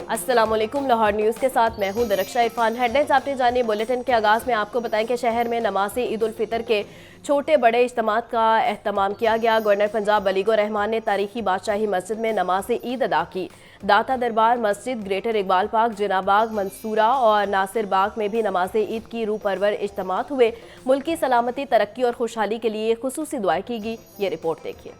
अस्सलाम वालेकुम। लाहौर न्यूज़ के साथ मैं हूं दरख्शा इरफान। हेडलाइंस आपने जानी। बुलेटिन के आगाज़ में आपको बताएं कि शहर में नमाज़ ईद उल फितर के छोटे बड़े इज्तिमात का एहतमाम किया गया। गवर्नर पंजाब बलीगो रहमान ने तारीखी बादशाही मस्जिद में नमाज ईद अदा की। दाता दरबार मस्जिद, ग्रेटर इकबाल पार्क, जिनाबाग, मंसूरा और नासिर बाग में भी नमाज ईद की रूह परवर इज्तिमात हुए। मुल्क की सलामती, तरक्की और खुशहाली के लिए खुसूसी दुआएं की गई। ये रिपोर्ट देखिए।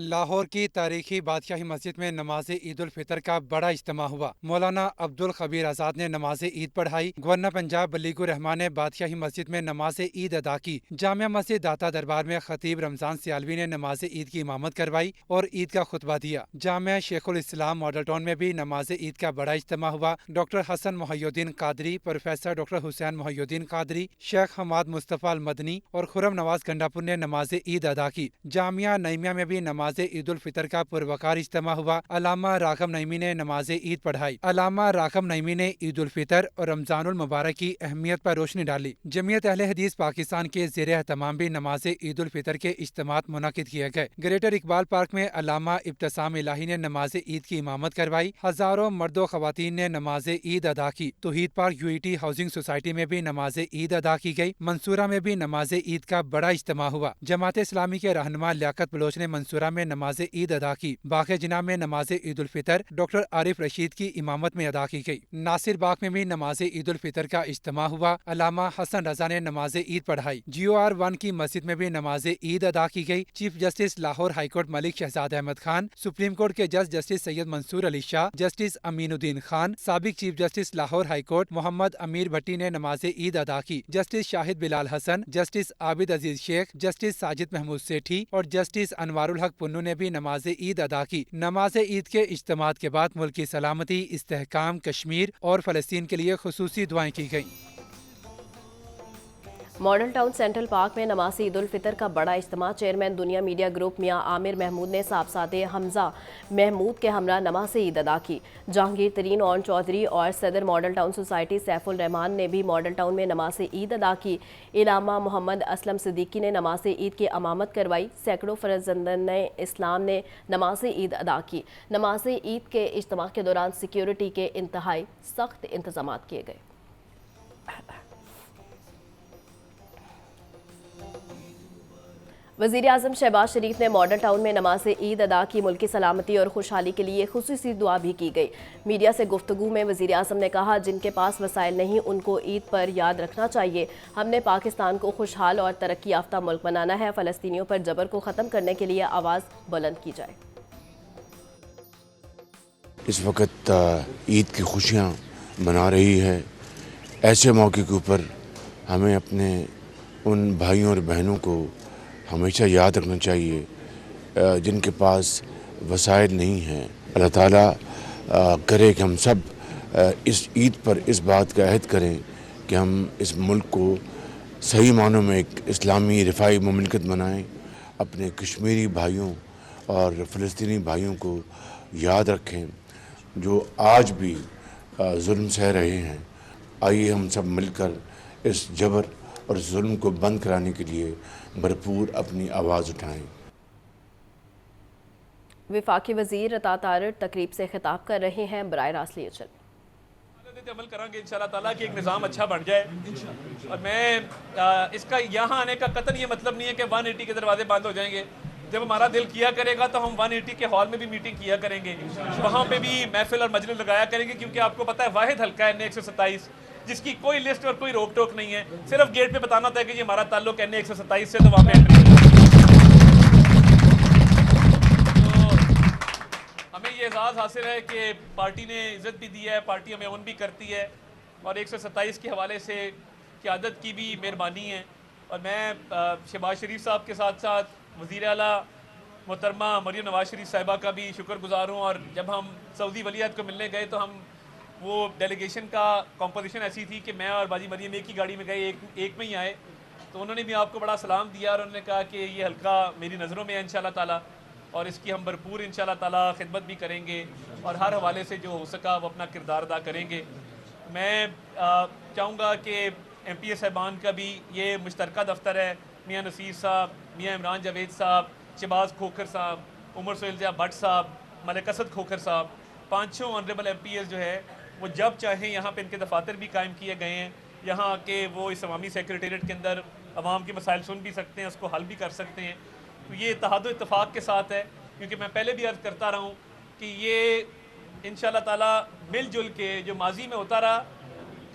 लाहौर की तारीखी बादशाही मस्जिद में नमाज ईद उल फितर का बड़ा इज्तिमा हुआ। मौलाना अब्दुल खबीर आजाद ने नमाज ईद पढ़ाई। गवर्नर पंजाब बलीगो रहमान ने बादशाही मस्जिद में नमाज ईद अदा की। जामिया मस्जिद दाता दरबार में खतीब रमजान सियालवी ने नमाज ईद की इमामत करवाई और ईद का खुतबा दिया। जामिया शेखुल इस्लाम मॉडल टाउन में भी नमाज ईद का बड़ा इज्तिमा हुआ। Doctor Hasan Mohiuddin Qadri, professor doctor Hussain Mohiuddin Qadri, Sheikh Hammad Mustafa al Madani और खुरम नवाज गंडापुर ने नमाज ईद अदा की। जामिया नईमिया में भी नमाज ईद उल फितर का पुरवकार इज्तिमा हुआ। अल्लामा राघव नईमी ने नमाज ईद पढ़ाई। अल्लामा राघव नईमी ने ईद उल फितर और रमजानुल मुबारक की अहमियत पर रोशनी डाली। जमीयत अहले हदीस पाकिस्तान के ज़ेरे एहतमाम भी नमाज ईद उल फितर के इज्तिमात मुनक़िद किए गए। ग्रेटर इकबाल पार्क में अल्लामा इब्तिसाम इलाही ने नमाज ईद की इमामत करवाई। हजारों मर्दो ख़वातीन ने नमाज ईद अदा की। तौहीद पार्क यूईटी हाउसिंग सोसाइटी में भी नमाज ईद अदा की गई। मंसूरा में भी नमाज ईद का बड़ा इज्तिमा हुआ। जमात इस्लामी के रहनुमा लियाकत बलोच ने मंसूरा में नमाज ईद अदा की। बाग़े जिना में नमाज ईद उल फितर डॉक्टर आरिफ रशीद की इमामत में अदा की गई। नासिर बाग में भी नमाज ईद उल फितर का इज्तिमा हुआ। अल्लामा हसन रजा ने नमाज ईद पढ़ाई। GOR1 की मस्जिद में भी नमाज ईद अदा की गई। Chief justice Lahore high court Malik Shahzad Ahmad Khan, supreme court के जज जस्टिस सैयद मंसूर अली शाह, जस्टिस अमीनुद्दीन खान, साबिक chief justice Lahore high court Muhammad Amir Bhatti ने नमाज ईद अदा की। Justice Shahid Bilal Hasan, justice Abid Aziz Sheikh, justice Sajid Mahmood Sethi और जस्टिस अनवारुल हक पुन्नू ने भी नमाज ईद अदा की। नमाज ईद के इज्तिमात के बाद मुल्क की सलामती, इस्तेहकाम, कश्मीर और फ़लस्तीन के लिए खुसूसी दुआएं की गईं। मॉडल टाउन सेंट्रल पार्क में नमाज ईद उल फितर का बड़ा इज्तिमा। चेयरमैन दुनिया मीडिया ग्रुप मियां आमिर महमूद ने साहबजादे हमजा महमूद के हमरा नमाज ईद अदा की। जहांगीर तरीन ओन चौधरी और सदर model town society Saiful Rahman ने भी मॉडल टाउन में नमाज ईद अदा की। इलामा मोहम्मद असलम सिद्दीकी ने नमाज ईद की अमामत करवाई। सैकड़ों फरजंदन इस्लाम ने नमाज ईद अदा की। नमाज ईद के इज्तिमा के दौरान सिक्योरिटी के इंतहाई सख्त इंतजाम किए गए। वज़ीर आज़म शहबाज शरीफ ने मॉडल टाउन में नमाज ईद अदा की। मुल्क की सलामती और खुशहाली के लिए खुसूसी दुआ भी की गई। मीडिया से गुफ्तगू में वज़ीर आज़म ने कहा, जिनके पास वसाइल नहीं उनको ईद पर याद रखना चाहिए। हमने पाकिस्तान को खुशहाल और तरक्की याफ्ता मुल्क बनाना है। फ़लस्तीनियों पर जबर को ख़त्म करने के लिए आवाज़ बुलंद की जाए। इस वक्त ईद की खुशियाँ मना रही है। ऐसे मौके के ऊपर हमें अपने उन भाइयों और बहनों को हमेशा याद रखना चाहिए जिनके पास वसाइल नहीं हैं। अल्लाह ताला करे कि हम सब इस ईद पर इस बात का अहद करें कि हम इस मुल्क को सही मानों में एक इस्लामी रिफाई मुमलिकत बनाएं। अपने कश्मीरी भाइयों और फ़लस्तीनी भाइयों को याद रखें जो आज भी जुल्म सह रहे हैं। आइए हम सब मिलकर इस जबर और जुल्म को बंद कराने के लिए भरपूर अपनी आवाज़ उठाएं। वफाकी वज़ीर अता तारिर तकरीब से खिताब कर रहे हैं। बराह रास्त लिए चल अमल करेंगे इंशाल्लाह ताला कि एक निज़ाम अच्छा बन जाए। और मैं इसका यहाँ आने का कतन ये मतलब नहीं है कि 180 के दरवाजे बंद हो जाएंगे। जब हमारा दिल किया करेगा तो हम 180 के हॉल में भी मीटिंग किया करेंगे, वहाँ पे भी महफिल और मजलिस लगाया करेंगे। क्योंकि आपको पता है वाहिद हल्का है NA 127 जिसकी कोई लिस्ट और कोई रोक टोक नहीं है। सिर्फ गेट पे बताना होता है कि ये हमारा ताल्लुक NA 127 से, तो वहाँ पे एंट्री। हमें ये एहसास हासिल है कि पार्टी ने इज़्ज़त भी दी है, पार्टी हमें ऑन भी करती है और 127 के हवाले से क़यादत की भी मेहरबानी है। और मैं शहबाज शरीफ साहब के साथ साथ वज़ीर आला मोहतरमा मरियम नवाज शरीफ साहिबा का भी शुक्रगुजार हूँ। और जब हम सऊदी वलीअहद को मिलने गए तो हम वो डेलीगेशन का कॉम्पोजिशन ऐसी थी कि मैं और बाजी मरियम एक ही गाड़ी में गए, एक में ही आए। तो उन्होंने भी आपको बड़ा सलाम दिया और उन्होंने कहा कि ये हल्का मेरी नज़रों में है इंशाल्लाह ताला और इसकी हम भरपूर इंशाल्लाह ताला खिदमत भी करेंगे और हर हवाले से जो हो सका वो अपना किरदार अदा करेंगे। मैं चाहूँगा कि MPA साहबान का भी ये मुश्तरका दफ्तर है। मियाँ नसीर साहब, मियाँ इमरान जावेद साहब, शहबाज खोखर साहब, उमर सोहेल भट्ट साहब, मलिक असद खोखर साहब, 5-6 ऑनरेबल MPAs जो है वो जब चाहें यहाँ पे इनके दफातर भी कायम किए गए हैं। यहाँ आके वो इस अवामी सेक्रेटेरिएट के अंदर अवाम के मसाइल सुन भी सकते हैं, उसको हल भी कर सकते हैं। तो ये इत्तेहाद व इत्तफाक के साथ है, क्योंकि मैं पहले भी अर्ज़ करता रहा हूँ कि ये इंशाअल्लाह ताला मिलजुल के जो माजी में होता रहा,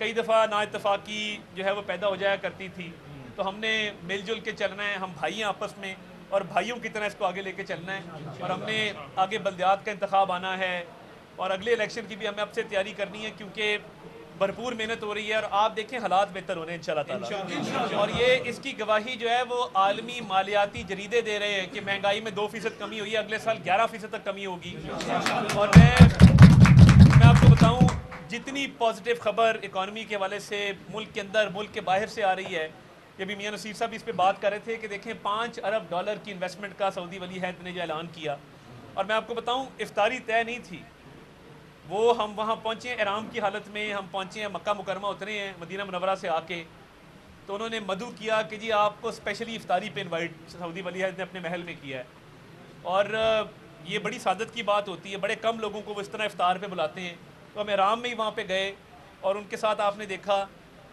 कई दफ़ा नाइत्तफाकी जो है वो पैदा हो जाया करती थी, तो हमने मिलजुल के चलना है। हम भाई हैं आपस में और भाइयों की तरह इसको आगे लेके चलना है। और हमने आगे बल्दियात का इंतखाब आना है और अगले इलेक्शन की भी हमें अब से तैयारी करनी है, क्योंकि भरपूर मेहनत हो रही है और आप देखें हालात बेहतर हो रहे हैं इंशाअल्लाह ताला। और ये इसकी गवाही जो है वो आलमी मालियाती जरीदे दे रहे हैं कि महंगाई में 2% कमी हुई है, अगले साल 11% तक कमी होगी। और मैं आपको बताऊं, जितनी पॉजिटिव खबर इकॉनमी के हवाले से मुल्क के अंदर मुल्क के बाहर से आ रही है, ये भी मियाँ नसीर साहब इस पे बात कर रहे थे कि देखें $5 अरब की इन्वेस्टमेंट का सऊदी वली अहद ने जो ऐलान किया। और मैं आपको बताऊं, इफ्तारी तय नहीं थी, वो हम वहाँ पहुँचे एहराम की हालत में, हम पहुँचे हैं मक्का मुकरमा, उतरे हैं मदीना मुनव्वरा से आके, तो उन्होंने मदू किया कि जी आपको स्पेशली इफ्तारी पे इनवाइट सऊदी वली अहद ने अपने महल में किया है। और ये बड़ी सादत की बात होती है, बड़े कम लोगों को वो इस तरह इफ्तार पे बुलाते हैं। तो हम एहराम में ही वहाँ पे गए और उनके साथ आपने देखा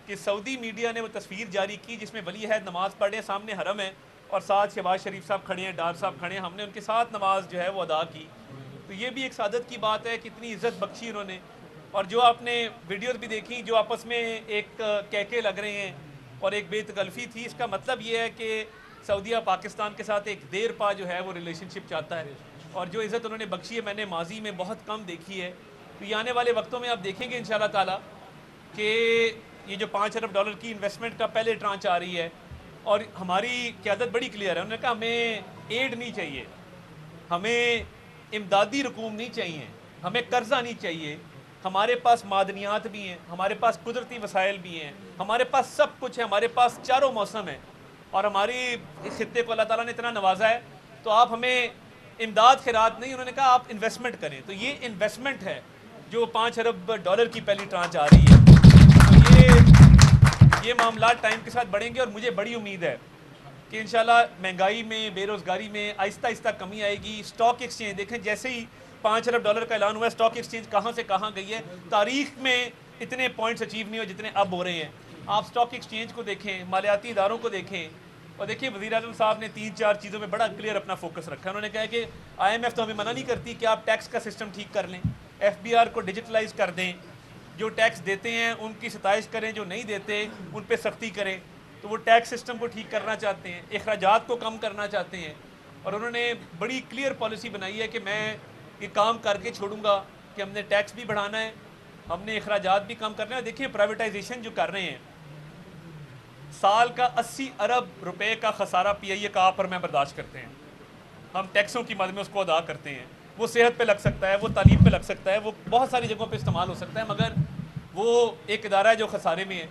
कि सऊदी मीडिया ने वो तस्वीर जारी की जिसमें वली अहद नमाज़ पढ़ रहे हैं, सामने हरम है और साथ शहबाज शरीफ साहब खड़े हैं, डार साहब खड़े हैं, हमने उनके साथ नमाज जो है वो अदा की। तो ये भी एक सादत की बात है, कितनी इज़्ज़त बख्शी उन्होंने। और जो आपने वीडियोस भी देखी, जो आपस में एक कहके लग रहे हैं और एक बेतकल्फ़ी थी, इसका मतलब ये है कि सऊदीया पाकिस्तान के साथ एक देर पा जो है वो रिलेशनशिप चाहता है। और जो इज़्ज़त उन्होंने बख्शी है मैंने माजी में बहुत कम देखी है। तो ये आने वाले वक्तों में आप देखेंगे इंशाअल्लाह ताला कि ये जो $5 अरब की इन्वेस्टमेंट का पहले ट्रांच आ रही है। और हमारी क़यादत बड़ी क्लियर है, उन्होंने कहा हमें एड नहीं चाहिए, हमें इमदादी रकूम नहीं चाहिए, हमें कर्जा नहीं चाहिए, हमारे पास मादनियात भी हैं, हमारे पास कुदरती वसाइल भी हैं, हमारे पास सब कुछ है, हमारे पास चारों मौसम है और हमारी इस खित्ते को अल्लाह ताला ने इतना नवाजा है। तो आप हमें इमदाद खैरात नहीं, उन्होंने कहा आप इन्वेस्टमेंट करें। तो ये इन्वेस्टमेंट है जो $5 अरब की पहली ट्रांच आ रही है। तो ये मामला टाइम के साथ बढ़ेंगे और मुझे बड़ी उम्मीद है कि इंशाल्लाह महंगाई में, बेरोज़गारी में आहिस्ता आहिस्ता कमी आएगी। स्टॉक एक्सचेंज देखें, जैसे ही $5 अरब का ऐलान हुआ, स्टॉक एक्सचेंज कहाँ से कहाँ गई है। तारीख में इतने पॉइंट्स अचीव नहीं हुए जितने अब हो रहे हैं। आप स्टॉक एक्सचेंज को देखें, मालियाती इदारों को देखें और देखिए वज़ीर आज़म साहब ने 3-4 चीज़ों में बड़ा क्लियर अपना फोकस रखा है। उन्होंने कहा कि IMF तो हमें मना नहीं करती कि आप टैक्स का सिस्टम ठीक कर लें, FBR को डिजिटलाइज कर दें, जो टैक्स देते हैं उनकी सताइश करें, जो नहीं देते उन पर सख्ती करें। तो वो टैक्स सिस्टम को ठीक करना चाहते हैं, अखराजात को कम करना चाहते हैं। और उन्होंने बड़ी क्लियर पॉलिसी बनाई है कि मैं ये काम करके छोड़ूंगा कि हमने टैक्स भी बढ़ाना है, हमने अखराजात भी कम करना है। देखिए प्राइवेटाइजेशन जो कर रहे हैं, साल का $80 अरब का खसारा PIA का आप पर मैं बर्दाश्त करते हैं, हम टैक्सों की मद में उसको अदा करते हैं। वो सेहत पे लग सकता है, वो तालीम पे लग सकता है, वो बहुत सारी जगहों पे इस्तेमाल हो सकता है, मगर वो एक इदारा है जो खसारे में है।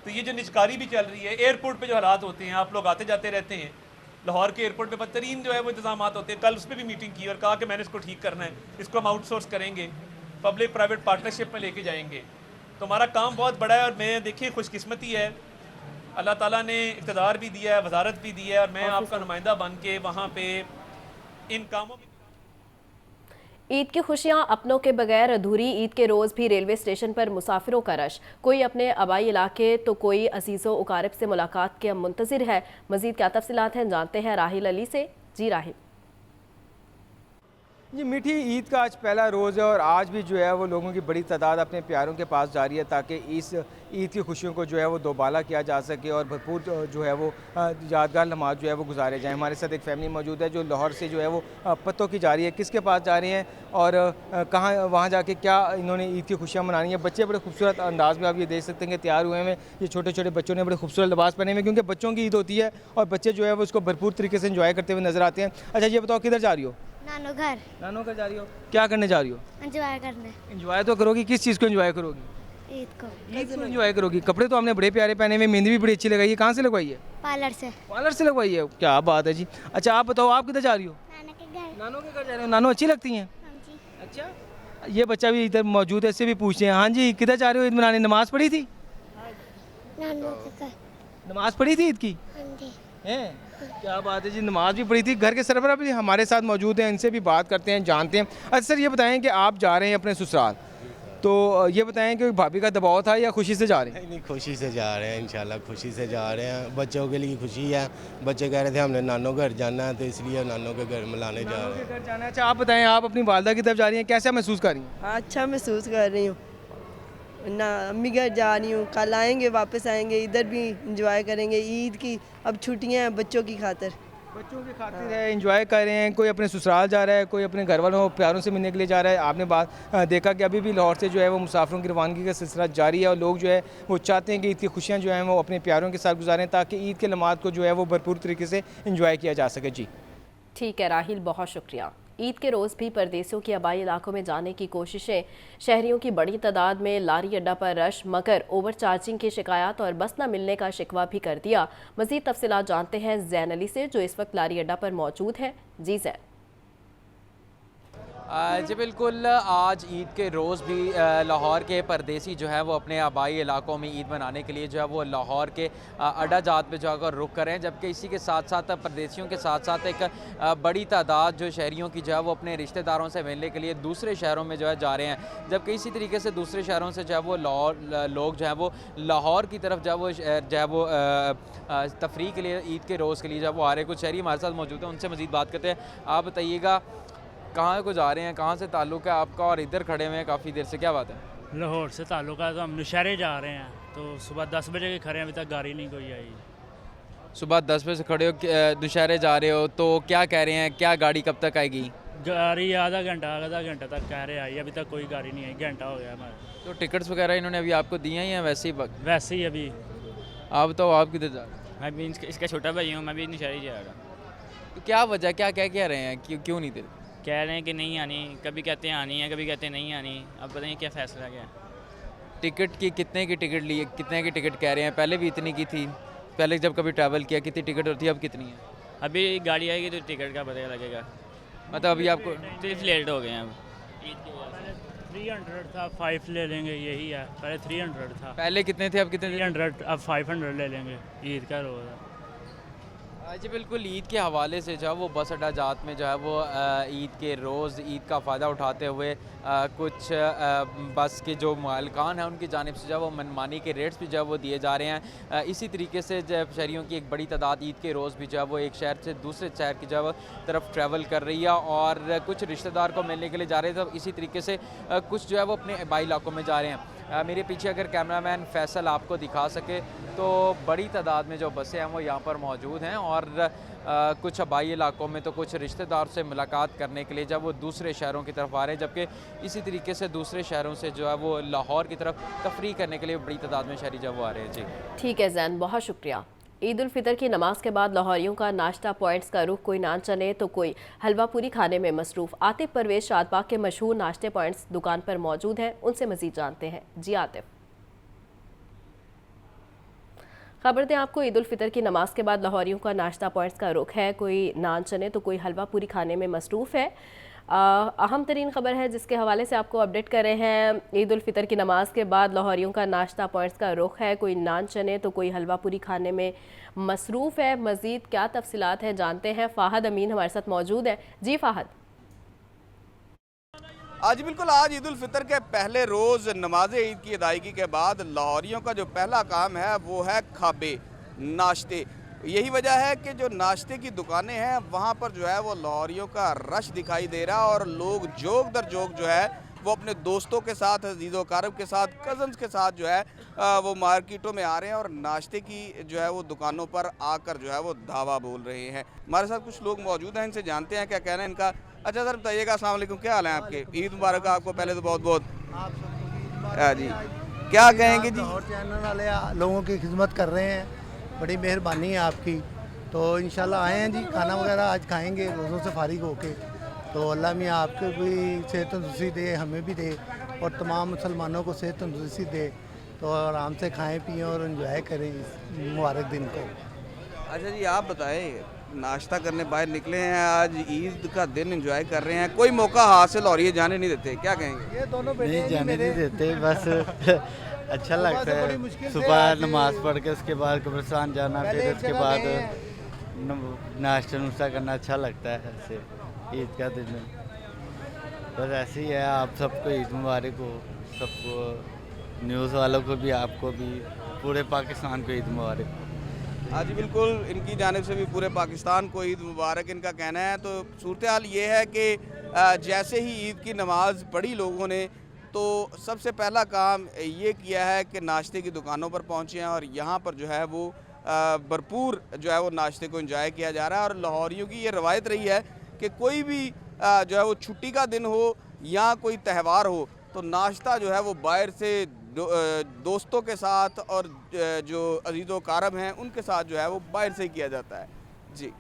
तो ये जो निजकारी भी चल रही है, एयरपोर्ट पे जो हालात होते हैं, आप लोग आते जाते रहते हैं, लाहौर के एयरपोर्ट पे बदतरीन जो है वो इंतजाम होते हैं। कल उस पर भी मीटिंग की और कहा कि मैंने इसको ठीक करना है, इसको हम आउटसोर्स करेंगे, पब्लिक प्राइवेट पार्टनरशिप में लेके जाएंगे। तो हमारा काम बहुत बड़ा है और मैं देखिए खुशकिस्मती है, अल्लाह ताला ने इक़्तिदार भी दिया है, वजारत भी दी है और मैं आपका नुमाइंदा बन के वहाँ पे इन कामों की। ईद की खुशियां अपनों के बगैर अधूरी। ईद के रोज़ भी रेलवे स्टेशन पर मुसाफिरों का रश, कोई अपने आबाई इलाके तो कोई अजीज़ों उकारब से मुलाकात के मुंतज़िर है। मज़ीद क्या तफसीलात हैं जानते हैं राहिल अली से। जी राहिल। ये मीठी ईद का आज पहला रोज़ है और आज भी जो है वो लोगों की बड़ी तादाद अपने प्यारों के पास जा रही है ताकि इस ईद की खुशियों को जो है वो दोबाला किया जा सके और भरपूर जो है वो यादगार लम्हात जो है वो गुजारे जाएँ। हमारे साथ एक फैमिली मौजूद है जो लाहौर से जो है वो पत्तों की जा रही है, किसके पास जा रही हैं और कहाँ वहाँ जाके क्या इन्होंने ईद की खुशियाँ मनानी है। बच्चे बड़े खूबसूरत अंदाज में आप ये देख सकते हैं कि तैयार हुए हैं। ये छोटे छोटे बच्चों ने बड़े खूबसूरत लिबास पहने हुए, क्योंकि बच्चों की ईद होती है और बच्चे जो है वो उसको भरपूर तरीके से एंजॉय करते हुए नजर आते हैं। अच्छा ये बताओ किधर जा रही हो? नानो घर। नानो घर जा रही हो, क्या करने जा रही हो? एंजॉय करने। एंजॉय तो करोगी, किस चीज़ को एंजॉय करोगी? ईद को। ईद को एंजॉय करोगी। कपड़े तो आपने बड़े प्यारे पहने हुए, मेहंदी भी बड़ी अच्छी लगाई है, कहाँ से लगवाई है? पार्लर से। पार्लर से लगवाई है, क्या बात है जी। अच्छा आप बताओ आप किधर जा रही हो? नाना के घर। नानो के घर जा रहे हो, नानो अच्छी लगती हैं? हाँ जी। अच्छा ये बच्चा भी इधर मौजूद है, इससे भी पूछते हैं। हाँ जी किधर जा रहे हो ईद मनाने? नमाज पढ़ी थी? नानू के घर नमाज पढ़ी थी ईद की हाँ जी हैं? क्या बात है जी, नमाज भी पढ़ी थी। घर के सरबराह भी हमारे साथ मौजूद हैं, इनसे भी बात करते हैं, जानते हैं। अच्छा सर, ये बताएं कि आप जा रहे हैं अपने ससुराल, तो ये बताएं कि भाभी का दबाव था या खुशी से जा रहे हैं? नहीं, खुशी से जा रहे हैं, इंशाल्लाह खुशी से जा रहे हैं। बच्चों के लिए खुशी है, बच्चे कह रहे थे हमने नानों घर जाना है, तो इसलिए नानों के घर मिलाने जा रहे हैं। घर जाना है। अच्छा आप बताएं, आप अपनी वालदा की तरफ जा रही हैं, कैसा महसूस कर रही हैं? अच्छा महसूस कर रही हूँ ना, अम्मी घर जा रही हूँ, कल आएंगे, वापस आएंगे, इधर भी इंजॉय करेंगे ईद की। अब छुट्टियाँ हैं बच्चों की खातिर, बच्चों की खातिर है, एंजॉय कर रहे हैं। कोई अपने ससुराल जा रहा है, कोई अपने घर वालों प्यारों से मिलने के लिए जा रहा है। आपने देखा कि अभी भी लाहौर से जो है वो मुसाफिरों की रवानगी का सिलसिला जारी है और लोग जो है वो चाहते हैं कि ईद की खुशियाँ जो हैं वो अपने प्यारों के साथ गुजारें, ताकि ईद के लम्हात को जो है वो भरपूर तरीके से इंजॉय किया जा सके। जी ठीक है राहिल, बहुत शुक्रिया। ईद के रोज़ भी परदेसियों के आबाई इलाकों में जाने की कोशिशें, शहरियों की बड़ी तादाद में लारी अड्डा पर रश, मगर ओवर चार्जिंग की शिकायत और बस न मिलने का शिकवा भी कर दिया। मज़ीद तफसीलात जानते हैं जैन अली से, जो इस वक्त लारी अड्डा पर मौजूद है। जी जैन। जी बिल्कुल, आज ईद के रोज़ भी लाहौर के परदेसी जो है वो अपने आबाई इलाकों में ईद मनाने के लिए जो है वो लाहौर के अड्डा जात पे जाकर रुक करें, जबकि इसी के साथ साथ परदेसियों के साथ साथ एक बड़ी तादाद जो शहरियों की जो है वो अपने रिश्तेदारों से मिलने के लिए दूसरे शहरों में जो है जा रहे हैं। जबकि इसी तरीके से दूसरे शहरों से जो है वो लोग जो है वो लाहौर की तरफ जो है वो तफरीह के लिए ईद के रोज़ के लिए जो है वो आ रहे हैं। कुछ शहरी हमारे साथ मौजूद हैं, उनसे मज़ीद बात करते हैं। आप बताइएगा कहाँ को जा रहे हैं, कहाँ से ताल्लुक़ है आपका, और इधर खड़े हुए हैं काफ़ी देर से, क्या बात है? लाहौर से ताल्लुक़ है, तो हम नौशहरे जा रहे हैं, तो सुबह 10 बजे के खड़े हैं, अभी तक गाड़ी नहीं कोई आई। सुबह 10 बजे से खड़े हो, नौशहरे जा रहे हो, तो क्या कह रहे हैं, क्या गाड़ी कब तक आएगी? गाड़ी आधा घंटा तक कह रहे आई, अभी तक कोई गाड़ी नहीं आई, घंटा हो गया हमारा। तो टिकट्स वगैरह इन्होंने अभी आपको दिए हैं या वैसे ही अभी आप बताओ, आप किधर जा रहे हैं? मैं भी इसका छोटा भाई हूँ, मैं भी नौशहरे जा रहा। तो क्या वजह, क्या कह रहे हैं, क्यों नहीं दे? कह रहे हैं कि नहीं आनी, कभी कहते हैं आनी है, कभी कहते हैं नहीं आनी। अब पता नहीं क्या फ़ैसला क्या। टिकट की कितने की टिकट लिए, कितने की टिकट कह रहे हैं? पहले भी इतनी की थी, पहले जब कभी ट्रैवल किया कितनी टिकट होती है, अब कितनी है? अभी गाड़ी आएगी तो टिकट का पता लगेगा। मतलब अभी आपको सिर्फ लेट हो गए हैं अब ईद की वजह से। 300 था, 5 ले लेंगे, यही है। पहले 300 था, पहले कितने थे, अब कितने? 300, अब 500 ले लेंगे। ईद का रोज़ है जी बिल्कुल। ईद के हवाले से जो है वो बस अड्डा जात में जो है वो ईद के रोज़ ईद का फ़ायदा उठाते हुए कुछ बस के जो मालिकान हैं उनकी जानिब से जो है वो मनमानी के रेट्स भी जो है वो दिए जा रहे हैं। इसी तरीके से जब शहरियों की एक बड़ी तादाद ईद के रोज़ भी जो है वो एक शहर से दूसरे शहर की जो है तरफ ट्रैवल कर रही है और कुछ रिश्तेदार को मिलने के लिए जा रहे हैं। तो इसी तरीके से कुछ जो है वो अपने आबाई इलाकों में जा रहे हैं। मेरे पीछे अगर कैमरामैन फैसल आपको दिखा सके तो बड़ी तादाद में जो बसें हैं वो यहाँ पर मौजूद हैं और कुछ आबाई इलाकों में तो कुछ रिश्तेदार से मुलाकात करने के लिए जब वो दूसरे शहरों की तरफ आ रहे हैं, जबकि इसी तरीके से दूसरे शहरों से जो है वो लाहौर की तरफ तफरीह करने के लिए बड़ी तादाद में शहरी जब वो आ रहे हैं। जी ठीक है जैन, बहुत शुक्रिया। ईद उल फितर की नमाज के बाद लाहौरियों का नाश्ता पॉइंट्स का रुख कोई नान चने तो कोई हलवा पूरी खाने में मसरूफ़। आतिफ परवेज शादबाग के मशहूर नाश्ते पॉइंट्स दुकान पर मौजूद हैं, उनसे मज़ीद जानते हैं। जी आतिफ, खबर दें आपको, ईद उल फितर की नमाज के बाद लाहौरियों का नाश्ता पॉइंट्स का रुख है, कोई नान चने तो कोई हलवा पूरी खाने में मसरूफ़ है। अहम तरीन खबर है जिसके हवाले से आपको अपडेट कर रहे हैं। ईद उल फितर की नमाज के बाद लाहौरियों का नाश्ता पॉइंट्स का रुख है, कोई नान चने तो कोई हलवा पूरी खाने में मसरूफ़ है। मज़ीद क्या तफसीलात हैं जानते हैं, फ़ाहद अमीन हमारे साथ मौजूद है। जी फ़ाहद। आज बिल्कुल, आज ईद उल फितर के पहले रोज़ नमाज ईद की अदायगी के बाद लाहौरियों का जो पहला काम है वो है खाबे, नाश्ते। यही वजह है कि जो नाश्ते की दुकानें हैं वहाँ पर जो है वो लाहौरियों का रश दिखाई दे रहा है और लोग जोग दर जोग जो है वो अपने दोस्तों के साथ, अजीज़ व कारब के साथ, कज़न्स के साथ जो है वो मार्केटों में आ रहे हैं और नाश्ते की जो है वो दुकानों पर आकर जो है वो धावा बोल रहे हैं। हमारे साथ कुछ लोग मौजूद हैं, इनसे जानते हैं क्या कहना है इनका। अच्छा सर बताइएगा, अस्सलाम वालेकुम, क्या हाल है आपके? ईद मुबारक आपको पहले तो बहुत बहुत। जी क्या कहेंगे जी? लाहौर चैनल वाले लोगों की खिदमत कर रहे हैं, बड़ी मेहरबानी है आपकी। तो इंशाल्लाह आए हैं जी, खाना वगैरह आज खाएंगे रोज़ों से फारिग होके। तो अल्लाह मियाँ आपको भी सेहत तंदुरुस्ती दे, हमें भी दे और तमाम मुसलमानों को सेहत तंदुरुस्ती दे, तो आराम से खाएं पिएँ और एंजॉय करें इस मुबारक दिन को। अच्छा जी आप बताएं, नाश्ता करने बाहर निकले हैं, आज ईद का दिन एंजॉय कर रहे हैं, कोई मौका हासिल और ये जाने नहीं देते, क्या कहेंगे? ये दोनों नहीं जाने नहीं देते, बस अच्छा लगता है। सुबह नमाज पढ़ के उसके बाद कब्रिस्तान जाना, फिर उसके बाद नाश्ता नुश्ता करना अच्छा लगता है। ऐसे ईद का दिन बस ऐसे ही है। आप सबको ईद मुबारक हो, सबको, न्यूज़ वालों को भी, आपको भी, पूरे पाकिस्तान को ईद मुबारक हो। हाँ जी बिल्कुल, इनकी जानिब से भी पूरे पाकिस्तान को ईद मुबारक इनका कहना है। तो सूरत हाल ये है कि जैसे ही ईद की नमाज़ पढ़ी लोगों ने, तो सबसे पहला काम ये किया है कि नाश्ते की दुकानों पर पहुँचे हैं और यहाँ पर जो है वो भरपूर जो है वो नाश्ते को एंजॉय किया जा रहा है। और लाहौरियों की ये रवायत रही है कि कोई भी जो है वो छुट्टी का दिन हो या कोई त्यौहार हो, तो नाश्ता जो है वो बाहर से दोस्तों के साथ और जो अजीज़ व कारब हैं उनके साथ जो है वो बाहर से ही किया जाता है। जी।